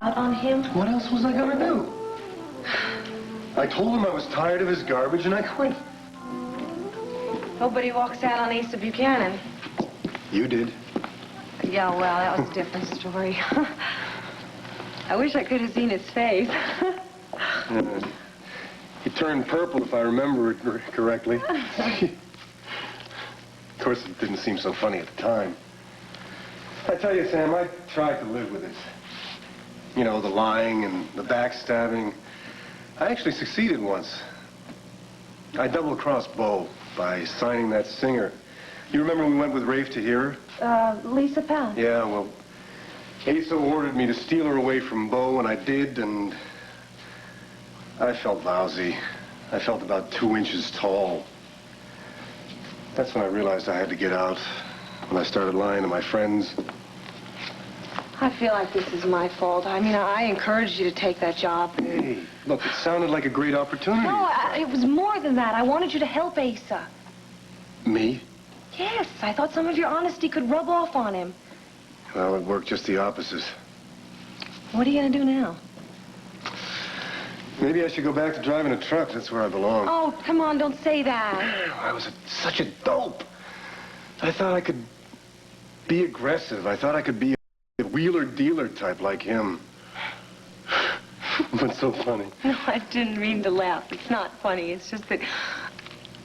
Out on him? What else was I gonna do? I told him I was tired of his garbage and I quit. Nobody walks out on Asa Buchanan. You did. Yeah, well, that was a different story. I wish I could have seen his face. He turned purple, if I remember it correctly. Of course, it didn't seem so funny at the time. I tell you, Sam, I tried to live with it. You know, the lying and the backstabbing. I actually succeeded once. I double-crossed Bo by signing that singer. You remember we went with Rafe to hear her? Lisa Powell. Yeah, well, Asa ordered me to steal her away from Bo, and I did, and I felt lousy. I felt about 2 inches tall. That's when I realized I had to get out, when I started lying to my friends. I feel like this is my fault. I mean, I encouraged you to take that job. Hey, look, it sounded like a great opportunity. No, it was more than that. I wanted you to help Asa. Me? Yes, I thought some of your honesty could rub off on him. Well, it worked just the opposite. What are you going to do now? Maybe I should go back to driving a truck. That's where I belong. Oh, come on, don't say that. I was such a dope. I thought I could be aggressive. I thought I could be a wheeler-dealer type like him. What's so funny? No, I didn't mean to laugh. It's not funny. It's just that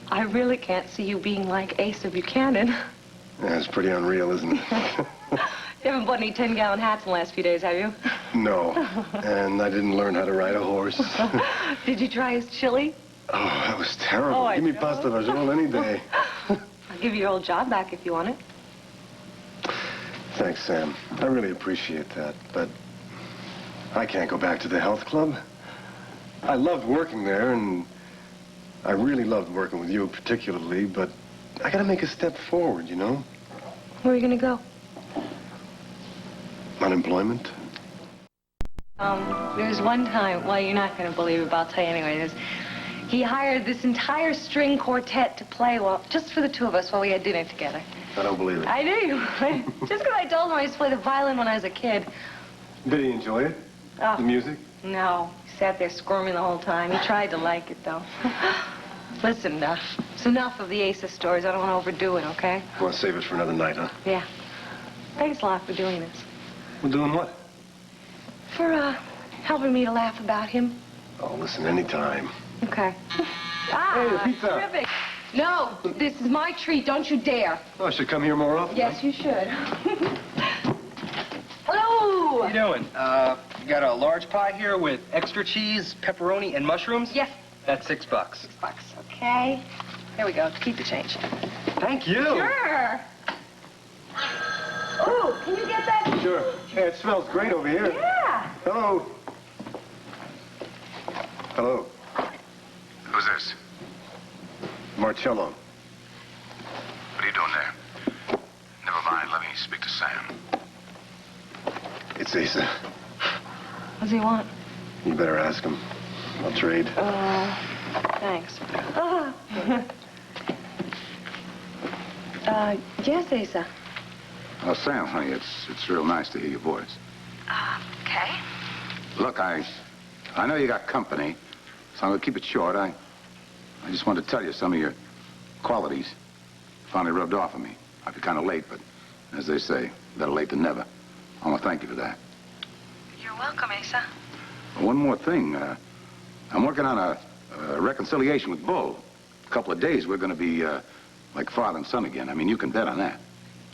I really can't see you being like Asa Buchanan. Yeah, it's pretty unreal, isn't it? You haven't bought any 10-gallon hats in the last few days, have you? No, and I didn't learn how to ride a horse. Did you try his chili? Oh, that was terrible. Oh, Give me know. pasta vajol any day. I'll give you your old job back if you want it. Thanks, Sam. I really appreciate that, but I can't go back to the health club. I loved working there, and I really loved working with you particularly, but I gotta make a step forward, you know? Where are you gonna go? Unemployment? There was one time, well, you're not gonna believe it, but I'll tell you anyway. He hired this entire string quartet to play, well, just for the two of us while we had dinner together. I don't believe it. I do. Just because I told him I used to play the violin when I was a kid. Did he enjoy it? Oh. The music? No. He sat there squirming the whole time. He tried to like it, though. Listen, it's enough of the Asa stories. I don't want to overdo it, okay? You want to save it for another night, huh? Yeah. Thanks a lot for doing this. We're doing what? For, helping me to laugh about him. Oh, listen, anytime. Okay. Hey, the pizza. Terrific. No, this is my treat. Don't you dare. Oh, I should come here more often. Yes, you should. Hello. What are you doing? You got a large pie here with extra cheese, pepperoni, and mushrooms? Yes. That's $6. $6, okay. Here we go. Keep the change. Thank you. Sure. Oh, can you get that? Sure. Hey, it smells great over here. Yeah. Hello. Hello. Who's this? Marcello. What are you doing there? Never mind, let me speak to Sam. It's Asa. What does he want? You better ask him. I'll trade. Thanks. Yes, Asa. Oh, Sam, honey, it's real nice to hear your voice. Okay. Look, I know you got company, so I'm gonna keep it short. I just wanted to tell you some of your qualities finally rubbed off on me. I'd be kind of late, but as they say, better late than never. I want to thank you for that. You're welcome, Asa. One more thing. I'm working on a reconciliation with Bull. A couple of days, we're going to be like father and son again. I mean, you can bet on that.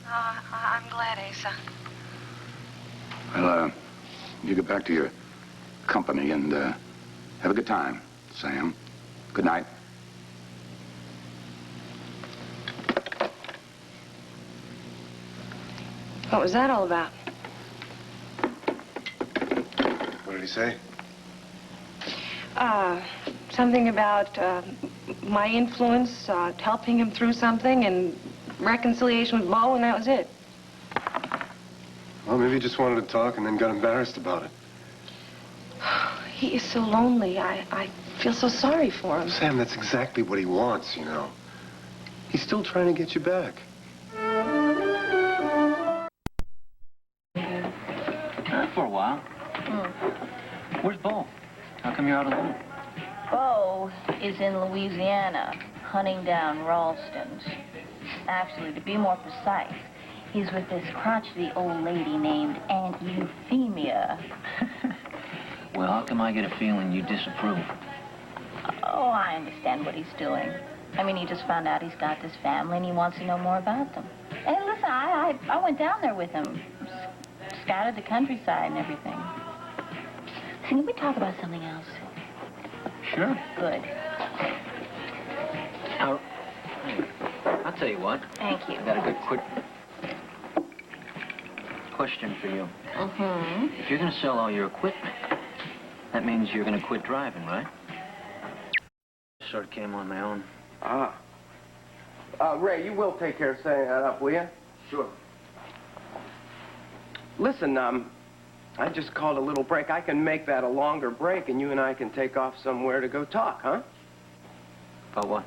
I'm glad, Asa. Well, you get back to your company and have a good time, Sam. Good night. What was that all about? What did he say? Something about my influence, helping him through something, and reconciliation with Bo, and that was it. Well, maybe he just wanted to talk and then got embarrassed about it. He is so lonely. I feel so sorry for him. Sam, that's exactly what he wants, you know. He's still trying to get you back. For a while. Where's Bo? How come you're out alone? Bo is in Louisiana, hunting down Ralstons. Actually, to be more precise, he's with this crotchety old lady named Aunt Euphemia. Well, how come I get a feeling you disapprove? Oh, I understand what he's doing. I mean, he just found out he's got this family and he wants to know more about them. And listen, I went down there with him, scouted the countryside and everything. See, can we talk about something else? Sure. Good. Now, I'll tell you what. Thank you. I got a good quick question for you. Mm-hmm. If you're going to sell all your equipment, that means you're going to quit driving, right? Sort of came on my own. Ray, you will take care of setting that up, will you? Sure. Listen, I just called a little break. I can make that a longer break, and you and I can take off somewhere to go talk, huh? About what?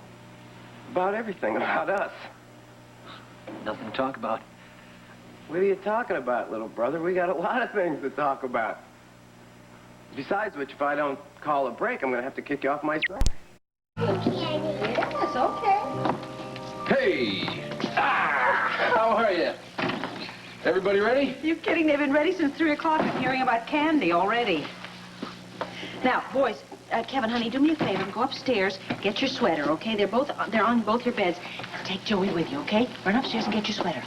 About everything, about us. Nothing to talk about. What are you talking about, little brother? We got a lot of things to talk about. Besides which, if I don't call a break, I'm going to have to kick you off my side. Yes, okay. Hey! How are you? Everybody ready? You kidding? They've been ready since 3 o'clock and hearing about candy already. Now, boys, Kevin, honey, do me a favor. Go upstairs, get your sweater, okay? They're on both your beds. Take Joey with you, okay? Run upstairs and get your sweater.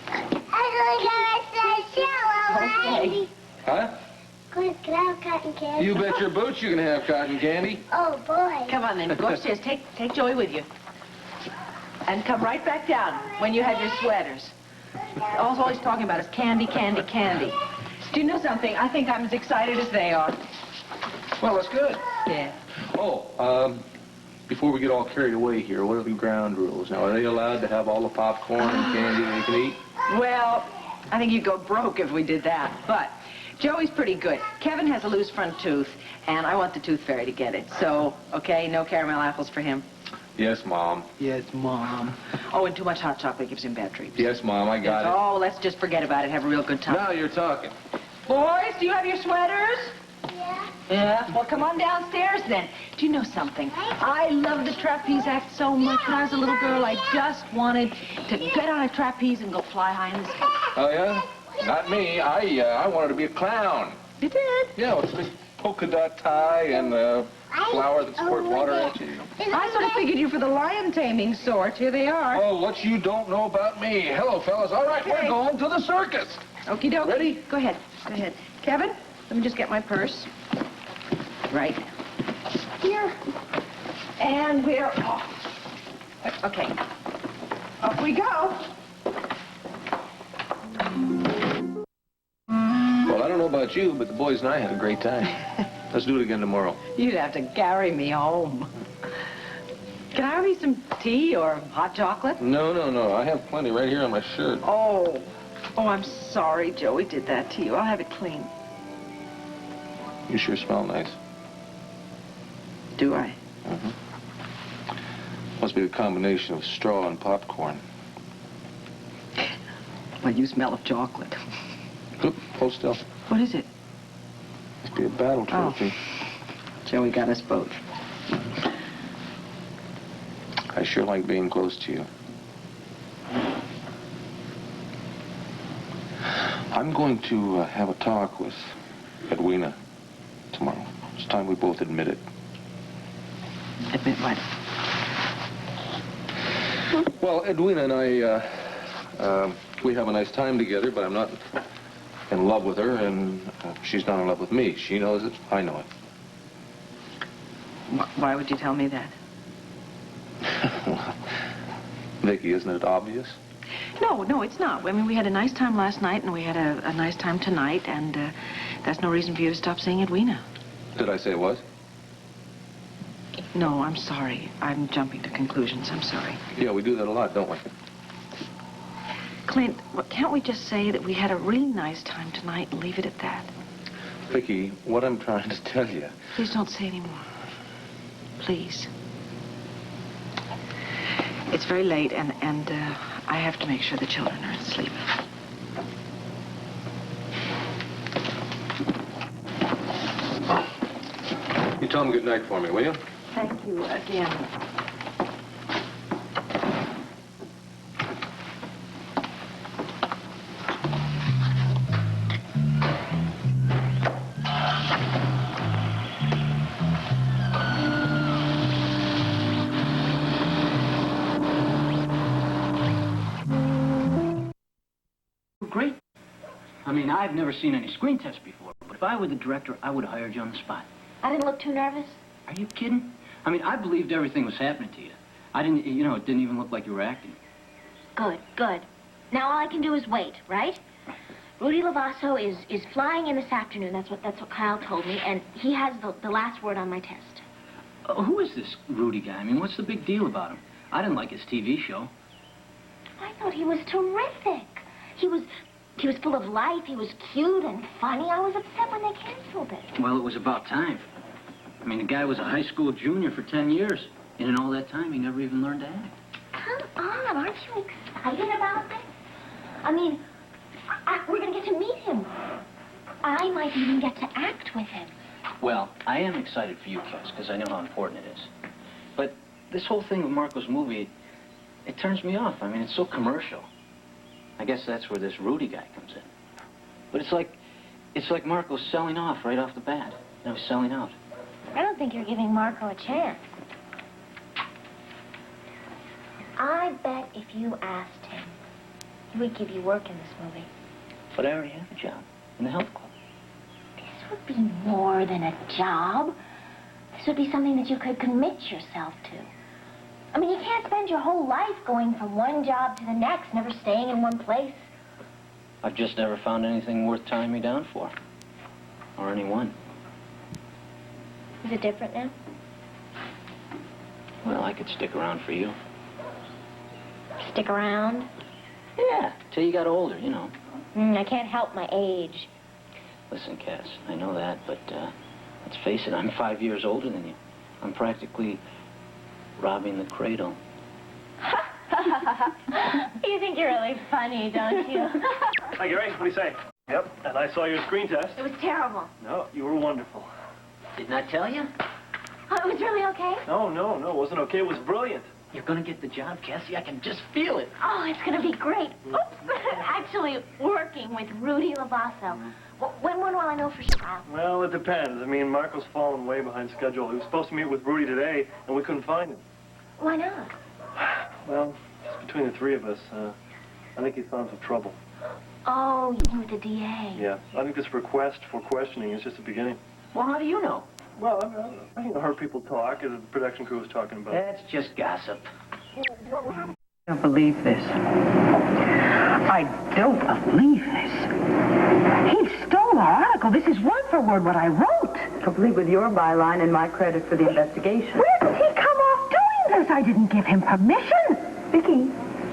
Okay. Huh? Can I have cotton candy? You bet your boots you can have cotton candy. Oh, boy. Come on, then. Go upstairs. Take Joey with you. And come right back down when you have your sweaters. All he's talking about is candy, candy, candy. Do you know something? I think I'm as excited as they are. Well, that's good. Yeah. Oh, before we get all carried away here, what are the ground rules? Now, are they allowed to have all the popcorn and candy they can eat? Well, I think you'd go broke if we did that. But Joey's pretty good. Kevin has a loose front tooth, and I want the tooth fairy to get it. So, okay, no caramel apples for him. Yes, Mom. Yes, Mom. Oh, and too much hot chocolate gives him bad dreams. Yes, Mom, I got it. Oh, let's just forget about it. Have a real good time. Now you're talking. Boys, do you have your sweaters? Yeah. Yeah. Well, come on downstairs then. Do you know something? I love the trapeze act so much. When I was a little girl, I just wanted to get on a trapeze and go fly high in the sky. Oh, yeah? Not me. I wanted to be a clown. You did? Yeah, with a big polka dot tie and a flower that squirt water at you. I sort of figured you for the lion taming sort. Here they are. Oh, what you don't know about me. Hello, fellas. All right, Okay. we're going to the circus. Okie dokie. Ready? Go ahead. Go ahead. Kevin, let me just get my purse. Right here. And we're off. Okay. Off we go. Well, I don't know about you, but the boys and I had a great time. Let's do it again tomorrow. You'd have to carry me home. Can I have me some tea or hot chocolate? No. I have plenty right here on my shirt. Oh, I'm sorry Joey did that to you. I'll have it clean. You sure smell nice. Do I? Must be a combination of straw and popcorn. Well, you smell of chocolate. Oop, hold still. What is it? Must be a battle trophy. Joey got us both. I sure like being close to you. I'm going to have a talk with Edwina tomorrow. It's time we both admit it. Admit what? Well, Edwina and I, we have a nice time together, but I'm not in love with her, and she's not in love with me. She knows it. I know it. Why would you tell me that? Vicky, isn't it obvious? No, it's not. I mean, we had a nice time last night, and we had a nice time tonight, and that's no reason for you to stop seeing Edwina. Did I say it was? No, I'm sorry. I'm jumping to conclusions. I'm sorry. Yeah, we do that a lot, don't we? Clint, can't we just say that we had a really nice time tonight and leave it at that? Vicky, what I'm trying to tell you... Please don't say any more. Please. It's very late, and I have to make sure the children are asleep. tell him good night for me, will you? Thank you again. Great. I mean, I've never seen any screen tests before, but if I were the director, I would have hired you on the spot. I didn't look too nervous. Are you kidding? I mean, I believed everything was happening to you. I didn't, you know, it didn't even look like you were acting. Good, good. Now all I can do is wait, right? Rudy Lavasso is flying in this afternoon. That's what Kyle told me, and he has the last word on my test. Who is this Rudy guy? I mean, what's the big deal about him? I didn't like his TV show. I thought he was terrific. He was full of life. He was cute and funny. I was upset when they canceled it. Well, it was about time. I mean, the guy was a high school junior for 10 years, and in all that time, he never even learned to act. Come on, aren't you excited about this? I mean, we're going to get to meet him. I might even get to act with him. Well, I am excited for you, Cass, because I know how important it is. But this whole thing with Marco's movie, it turns me off. I mean, it's so commercial. I guess that's where this Rudy guy comes in. But it's like Marco's selling off right off the bat. Now he's selling out. I don't think you're giving Marco a chance. I bet if you asked him, he would give you work in this movie. But I already have a job in the health club. This would be more than a job. This would be something that you could commit yourself to. I mean, you can't spend your whole life going from one job to the next, never staying in one place. I've just never found anything worth tying me down for. Or anyone. Is it different now? Well, I could stick around for you. Stick around? Yeah, till you got older, you know. I can't help my age. Listen, Cass, I know that, but let's face it, I'm 5 years older than you. I'm practically robbing the cradle. You think you're really funny, don't you? Hi, Gary. What do you say? Yep, and I saw your screen test. It was terrible. No, you were wonderful. Didn't I tell you? Oh, it was really okay? No, it wasn't okay. It was brilliant. You're gonna get the job, Cassie. I can just feel it. Oh, it's gonna be great. Oops. Actually, working with Rudy Lavasso. When will I know for sure? Well, it depends. I mean, Marco's fallen way behind schedule. He was supposed to meet with Rudy today, and we couldn't find him. Why not? Well, just between the three of us, I think he's found some trouble. Oh, you with the DA. Yeah, I think this request for questioning is just the beginning. Well, how do you know? Well, I heard people talk, as the production crew was talking about. That's just gossip. I don't believe this. I don't believe this. He stole our article. This is word for word what I wrote. Complete with your byline and my credit for the investigation. Where did he come off doing this? I didn't give him permission. Vicky,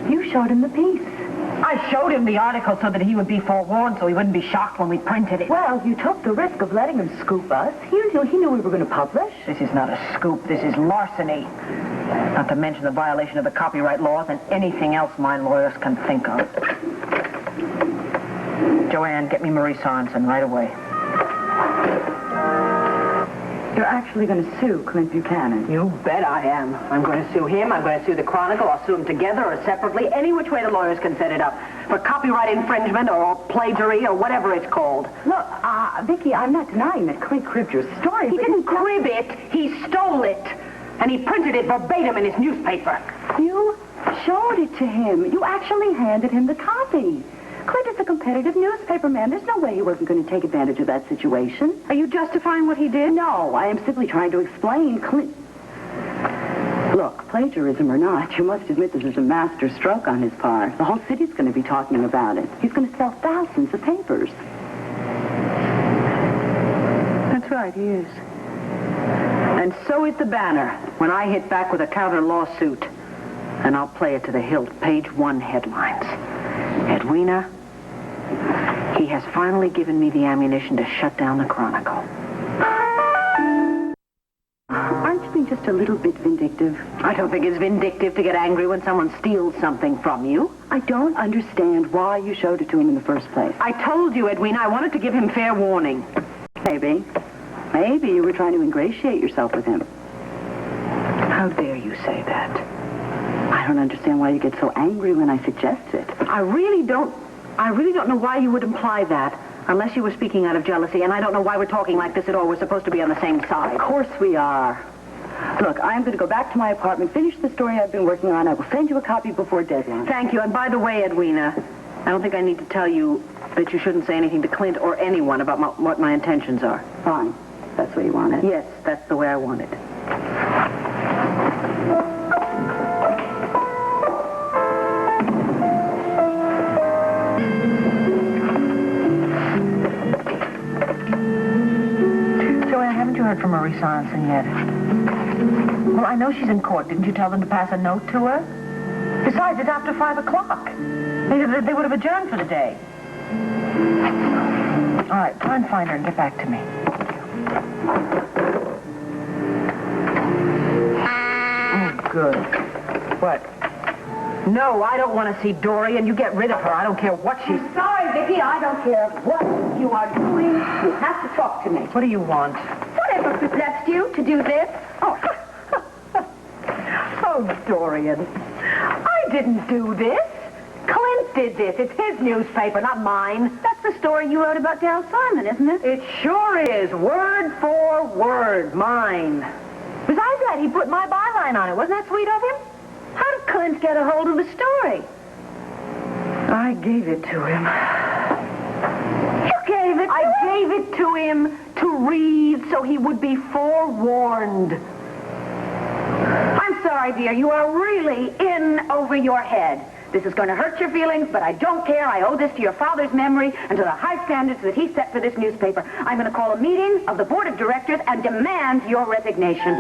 you showed him the piece. I showed him the article so that he would be forewarned, so he wouldn't be shocked when we printed it. Well, you took the risk of letting him scoop us. He knew we were going to publish. This is not a scoop. This is larceny. Not to mention the violation of the copyright laws and anything else my lawyers can think of. Joanne, get me Marie Sorensen right away. You're actually going to sue Clint Buchanan. You bet I am. I'm going to sue him. I'm going to sue the Chronicle. I'll sue them together or separately. Any which way the lawyers can set it up. For copyright infringement or plagiary or whatever it's called. Look, Vicky, I'm not denying that Clint cribbed your story. He didn't crib it. He stole it. And he printed it verbatim in his newspaper. You showed it to him. You actually handed him the copy. Clint is a competitive newspaper man. There's no way he wasn't going to take advantage of that situation. Are you justifying what he did? No, I am simply trying to explain Clint. Look, plagiarism or not, you must admit this is a master stroke on his part. The whole city's going to be talking about it. He's going to sell thousands of papers. That's right, he is. And so is the Banner when I hit back with a counter lawsuit. And I'll play it to the hilt. Page 1 headlines. Edwina, he has finally given me the ammunition to shut down the Chronicle. Aren't you being just a little bit vindictive? I don't think it's vindictive to get angry when someone steals something from you. I don't understand why you showed it to him in the first place. I told you, Edwina, I wanted to give him fair warning. Maybe. Maybe you were trying to ingratiate yourself with him. How dare you say that? I don't understand why you get so angry when I suggest it. I really don't know why you would imply that, unless you were speaking out of jealousy, and I don't know why we're talking like this at all. We're supposed to be on the same side. Of course we are. Look, I'm going to go back to my apartment, finish the story I've been working on. I will send you a copy before deadline. Thank you. And by the way, Edwina, I don't think I need to tell you that you shouldn't say anything to Clint or anyone about what my intentions are. Fine. That's the way you want it. Yes, that's the way I want it. Haven't you heard from Marie Sorensen yet? Well, I know she's in court. Didn't you tell them to pass a note to her? Besides, it's after 5 o'clock. They would have adjourned for the day. All right, try and find her and get back to me. Oh, good. What? No, I don't want to see Dory, and you get rid of her. I don't care what she's... Sorry, Vicky, I don't care what you are doing. You have to talk to me. What do you want? Whatever possessed you to do this? Oh, Dorian. I didn't do this. Clint did this. It's his newspaper, not mine. That's the story you wrote about Darrell Simon, isn't it? It sure is. Word for word. Mine. Besides that, he put my byline on it. Wasn't that sweet of him? How did Clint get a hold of the story? I gave it to him. You gave it to him? I gave it to him to read so he would be forewarned. I'm sorry, dear. You are really in over your head. This is going to hurt your feelings, but I don't care. I owe this to your father's memory and to the high standards that he set for this newspaper. I'm going to call a meeting of the board of directors and demand your resignation.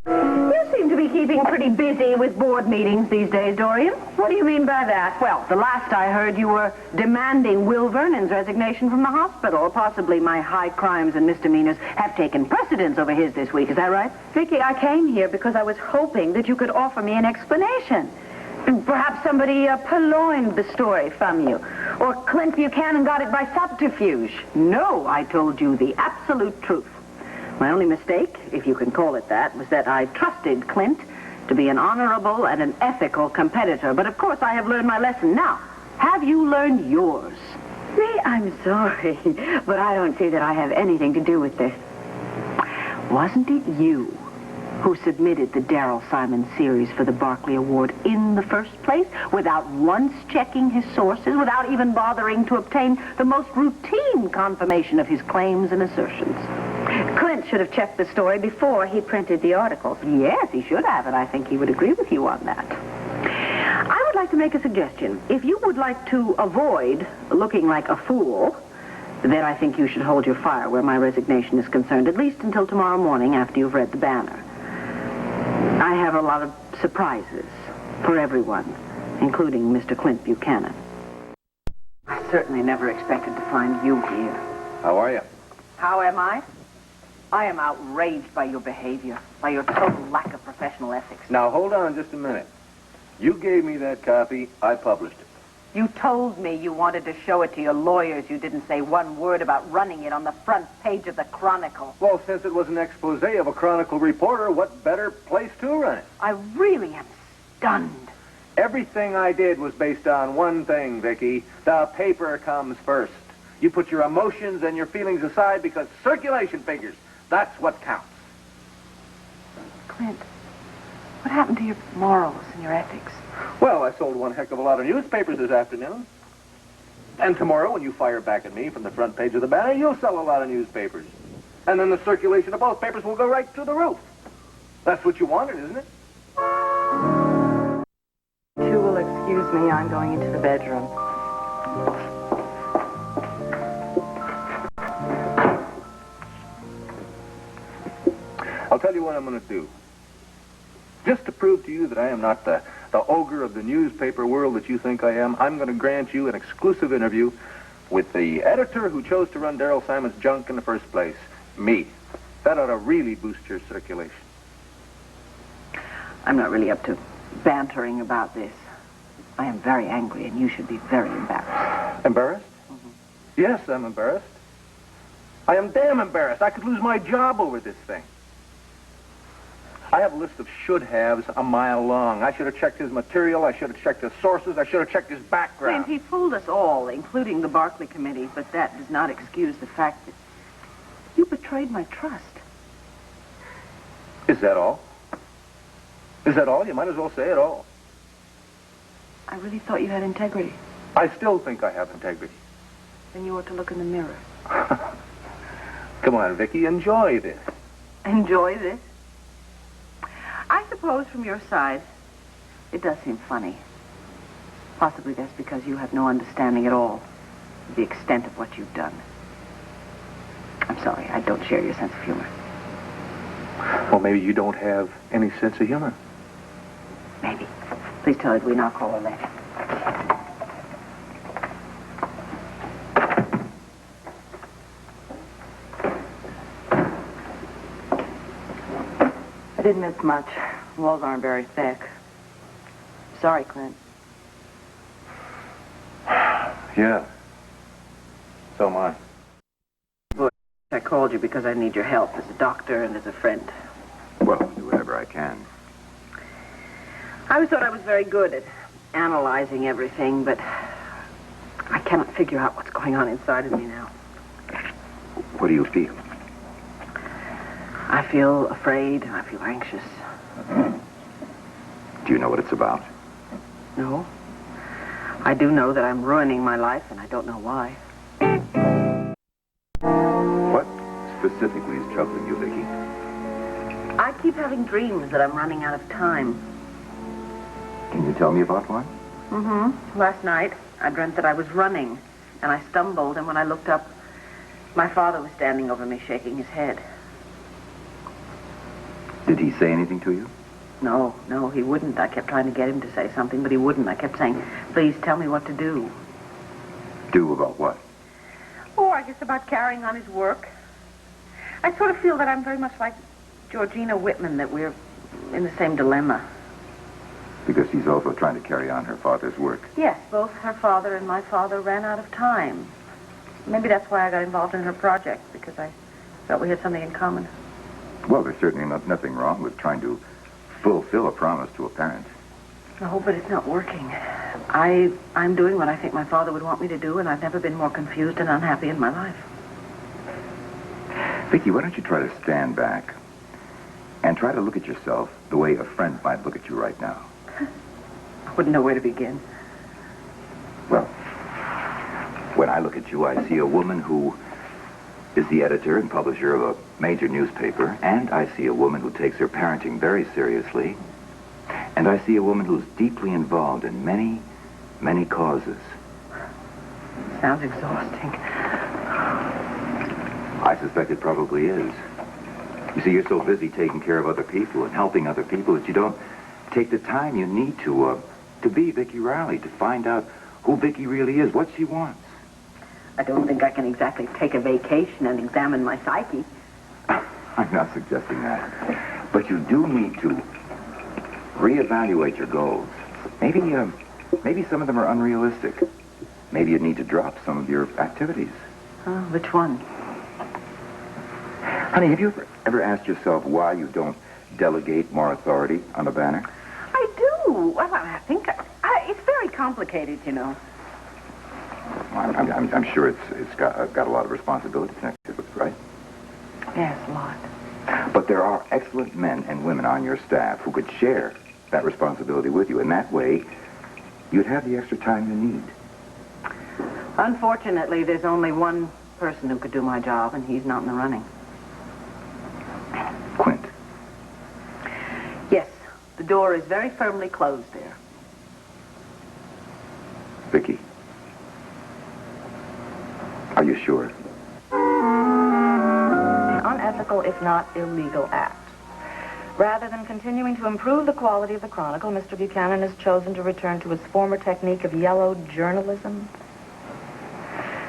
You seem to be keeping pretty busy with board meetings these days, Dorian. What do you mean by that? Well, the last I heard, you were demanding Will Vernon's resignation from the hospital. Or possibly my high crimes and misdemeanors have taken precedence over his this week. Is that right? Vicky, I came here because I was hoping that you could offer me an explanation. Perhaps somebody purloined the story from you. Or Clint Buchanan got it by subterfuge. No, I told you the absolute truth. My only mistake, if you can call it that, was that I trusted Clint to be an honorable and an ethical competitor. But of course, I have learned my lesson. Now, have you learned yours? Me, I'm sorry, but I don't see that I have anything to do with this. Wasn't it you who submitted the Darrell Simon series for the Barclay Award in the first place, without once checking his sources, without even bothering to obtain the most routine confirmation of his claims and assertions? Clint should have checked the story before he printed the articles. Yes, he should have, and I think he would agree with you on that. I would like to make a suggestion. If you would like to avoid looking like a fool, then I think you should hold your fire where my resignation is concerned, at least until tomorrow morning after you've read the banner. I have a lot of surprises for everyone, including Mr. Clint Buchanan. I certainly never expected to find you here. How are you? How am I? I am outraged by your behavior, by your total lack of professional ethics. Now, hold on just a minute. You gave me that copy. I published it. You told me you wanted to show it to your lawyers. You didn't say one word about running it on the front page of the Chronicle. Well, since it was an expose of a Chronicle reporter, what better place to run it? I really am stunned. Everything I did was based on one thing, Vicki. The paper comes first. You put your emotions and your feelings aside because circulation figures. That's what counts. Clint, what happened to your morals and your ethics? Well, I sold one heck of a lot of newspapers this afternoon. And tomorrow, when you fire back at me from the front page of the banner, you'll sell a lot of newspapers. And then the circulation of both papers will go right through the roof. That's what you wanted, isn't it? You will excuse me, I'm going into the bedroom. I'll tell you what I'm going to do. Just to prove to you that I am not the ogre of the newspaper world that you think I am, I'm going to grant you an exclusive interview with the editor who chose to run Darrell Simon's junk in the first place, me. That ought to really boost your circulation. I'm not really up to bantering about this. I am very angry, and you should be very embarrassed. Embarrassed? Mm-hmm. Yes, I'm embarrassed. I am damn embarrassed. I could lose my job over this thing. I have a list of should-haves a mile long. I should have checked his material. I should have checked his sources. I should have checked his background. Clint, he fooled us all, including the Barclay Committee, but that does not excuse the fact that you betrayed my trust. Is that all? Is that all? You might as well say it all. I really thought you had integrity. I still think I have integrity. Then you ought to look in the mirror. Come on, Vicky, enjoy this. Enjoy this? I suppose from your side, it does seem funny. Possibly that's because you have no understanding at all of the extent of what you've done. I'm sorry, I don't share your sense of humor. Well, maybe you don't have any sense of humor. Maybe. Please tell Edwina I'll call her later. I didn't miss much. The walls aren't very thick. Sorry, Clint. Yeah. So am I. I called you because I need your help as a doctor and as a friend. Well, I'll do whatever I can. I always thought I was very good at analyzing everything, but I cannot figure out what's going on inside of me now. What do you feel? I feel afraid and I feel anxious. Do you know what it's about? No. I do know that I'm ruining my life, and I don't know why. What specifically is troubling you, Vicky? I keep having dreams that I'm running out of time. Can you tell me about one? Mm-hmm. Last night, I dreamt that I was running, and I stumbled, and when I looked up, my father was standing over me, shaking his head. Did he say anything to you? No, he wouldn't. I kept trying to get him to say something, but he wouldn't. I kept saying, please tell me what to do. Do about what? Oh, I guess about carrying on his work. I sort of feel that I'm very much like Georgina Whitman, that we're in the same dilemma. Because she's also trying to carry on her father's work. Yes, both her father and my father ran out of time. Maybe that's why I got involved in her project, because I felt we had something in common. Well, there's certainly nothing wrong with trying to fulfill a promise to a parent. No, but it's not working. I'm doing what I think my father would want me to do, and I've never been more confused and unhappy in my life. Vicky, why don't you try to stand back and try to look at yourself the way a friend might look at you right now? I wouldn't know where to begin. Well, when I look at you, I see a woman who is the editor and publisher of a major newspaper, and I see a woman who takes her parenting very seriously, and I see a woman who's deeply involved in many, many causes. Sounds exhausting. I suspect it probably is. You see, you're so busy taking care of other people and helping other people that you don't take the time you need to be Vicky Riley, to find out who Vicky really is, what she wants. I don't think I can exactly take a vacation and examine my psyche. I'm not suggesting that. But you do need to reevaluate your goals. Maybe some of them are unrealistic. Maybe you need to drop some of your activities. Which one? Honey, have you ever asked yourself why you don't delegate more authority on the banner? I do. Well, I think it's very complicated, you know. I'm sure it's got a lot of responsibility connected with it, right? Yes, a lot. But there are excellent men and women on your staff who could share that responsibility with you. And that way, you'd have the extra time you need. Unfortunately, there's only one person who could do my job, and he's not in the running. Quint. Yes, the door is very firmly closed there. Vicky. Are you sure? Unethical, if not illegal, act. Rather than continuing to improve the quality of the Chronicle, Mr. Buchanan has chosen to return to his former technique of yellow journalism.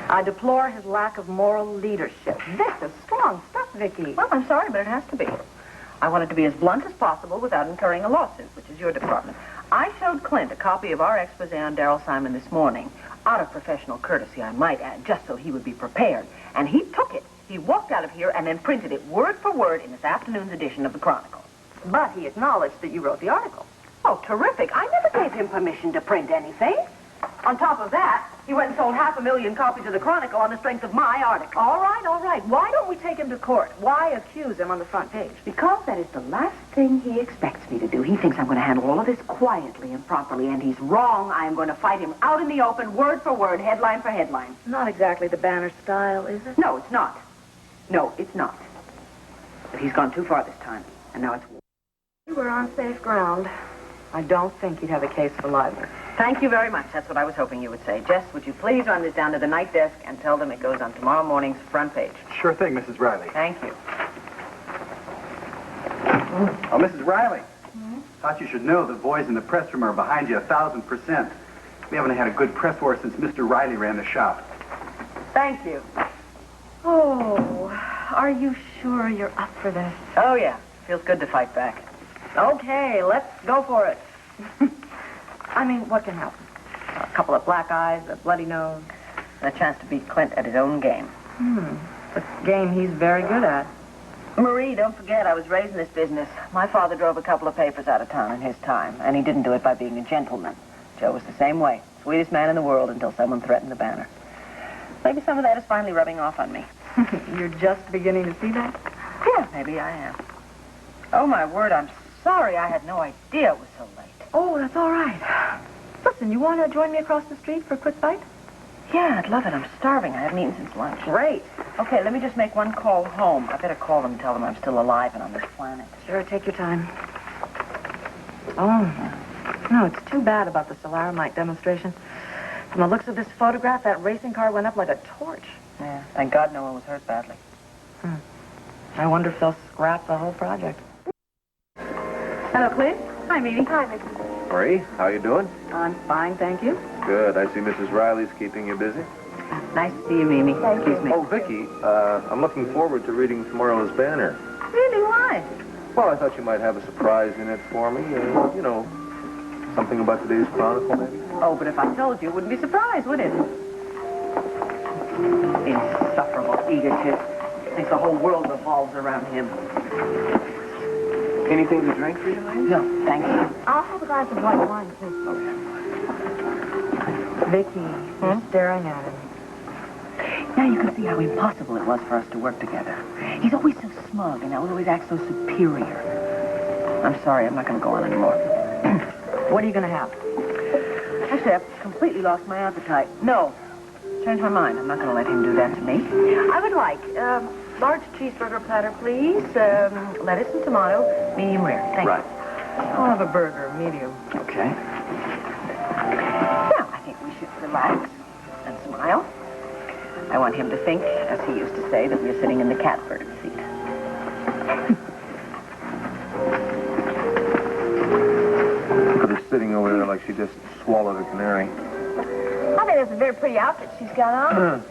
I deplore his lack of moral leadership. This is strong stuff, Vicky. Well, I'm sorry, but it has to be. I wanted to be as blunt as possible without incurring a lawsuit, which is your department. I showed Clint a copy of our expose on Darrell Simon this morning, out of professional courtesy, I might add, just so he would be prepared. And he took it He walked out of here and then printed it word for word in this afternoon's edition of the Chronicle. But he acknowledged that you wrote the article. Oh, terrific. I never gave him permission to print anything. On top of that, he went and sold 500,000 copies of the Chronicle on the strength of my article. All right, all right. Why don't we take him to court? Why accuse him on the front page? Because that is the last thing he expects me to do. He thinks I'm going to handle all of this quietly and properly, and he's wrong. I am going to fight him out in the open, word for word, headline for headline. Not exactly the Banner style, is it? No, it's not. No, it's not. But he's gone too far this time, and now it's... We're on safe ground. I don't think he'd have a case for libel. Thank you very much. That's what I was hoping you would say. Jess, would you please run this down to the night desk and tell them it goes on tomorrow morning's front page? Sure thing, Mrs. Riley. Thank you. Oh, Mrs. Riley. Thought you should know the boys in the press room are behind you 1,000%. We haven't had a good press war since Mr. Riley ran the shop. Thank you. Oh, are you sure you're up for this? Oh, yeah. Feels good to fight back. Okay, let's go for it. I mean, what can happen? A couple of black eyes, a bloody nose, and a chance to beat Clint at his own game. A game he's very good at. Marie, don't forget, I was raised in this business. My father drove a couple of papers out of town in his time, and he didn't do it by being a gentleman. Joe was the same way. Sweetest man in the world until someone threatened the Banner. Maybe some of that is finally rubbing off on me. You're just beginning to see that? Yeah, maybe I am. Oh, my word, I'm sorry. I had no idea it was so late. Oh, that's all right. Listen, you want to join me across the street for a quick bite? Yeah, I'd love it. I'm starving. I haven't eaten since lunch. Great. Okay, let me just make one call home. I better call them and tell them I'm still alive and on this planet. Sure, take your time. Oh, no, it's too bad about the Solaramite demonstration. From the looks of this photograph, that racing car went up like a torch. Yeah, thank God no one was hurt badly. I wonder if they'll scrap the whole project. Hello, Clint. Hi, Mimi. Hi, Mickey. Marie, how you doing? I'm fine, thank you. Good. I see Mrs. Riley's keeping you busy. Nice to see you, Mimi. Excuse me. Oh, Vicky, I'm looking forward to reading tomorrow's Banner. Really? Why? Well, I thought you might have a surprise in it for me. You know, something about today's Chronicle, maybe? Oh, but if I told you, it wouldn't be surprised, would it? Insufferable egotist. Thinks the whole world revolves around him. Anything to drink for you, lady? No, thank you. I'll have a glass of white wine, please. Vicky, you're staring at him. Now you can see how impossible it was for us to work together. He's always so smug and always acts so superior. I'm sorry, I'm not going to go on anymore. What are you going to have? Actually, I've completely lost my appetite. No. Changed my mind. I'm not going to let him do that to me. I would like large cheeseburger platter, please. Lettuce and tomato, medium rare. Thank Right. you. I'll have a burger, medium. Okay. Now, I think we should relax and smile. I want him to think, as he used to say, that we're sitting in the catbird seat. Look at her sitting over there like she just swallowed a canary. I think that's a very pretty outfit she's got on.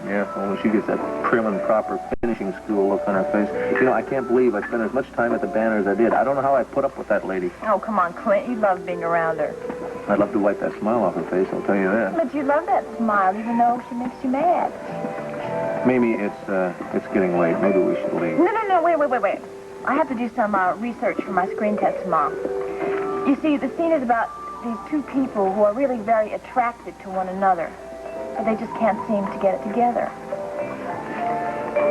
Yeah, well, when she gets that prim and proper finishing school look on her face. You know, I can't believe I spent as much time at the Banner as I did. I don't know how I put up with that lady. Oh, come on, Clint. You love being around her. I'd love to wipe that smile off her face, I'll tell you that. But you love that smile, even though she makes you mad. Mimi, it's getting late. Maybe we should leave. No, wait. I have to do some research for my screen test tomorrow. You see, the scene is about these two people who are really very attracted to one another, but they just can't seem to get it together.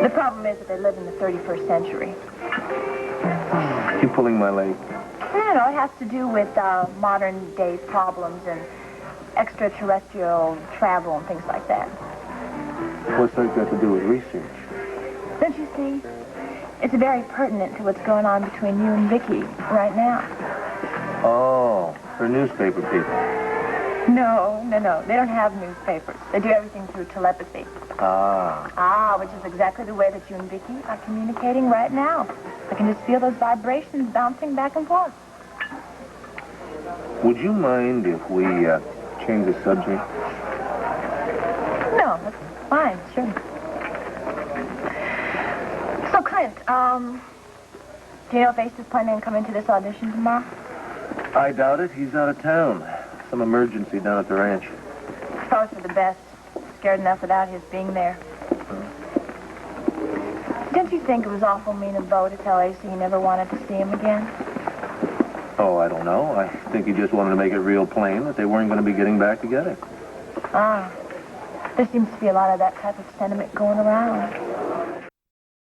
The problem is that they live in the 31st century. You're pulling my leg. No, it has to do with modern-day problems and extraterrestrial travel and things like that. What's that got to do with research? Don't you see? It's very pertinent to what's going on between you and Vicky right now. Oh, her newspaper people. No. They don't have newspapers. They do everything through telepathy. Which is exactly the way that you and Vicky are communicating right now. I can just feel those vibrations bouncing back and forth. Would you mind if we change the subject? No, that's fine, sure. So, Clint, do you know if Ace is planning on coming to this audition tomorrow? I doubt it. He's out of town. Some emergency down at the ranch. Probably for the best. Scared enough without his being there. Don't you think it was awful mean of Bo to tell AC he never wanted to see him again? Oh, I don't know. I think he just wanted to make it real plain that they weren't going to be getting back together. Ah. There seems to be a lot of that type of sentiment going around.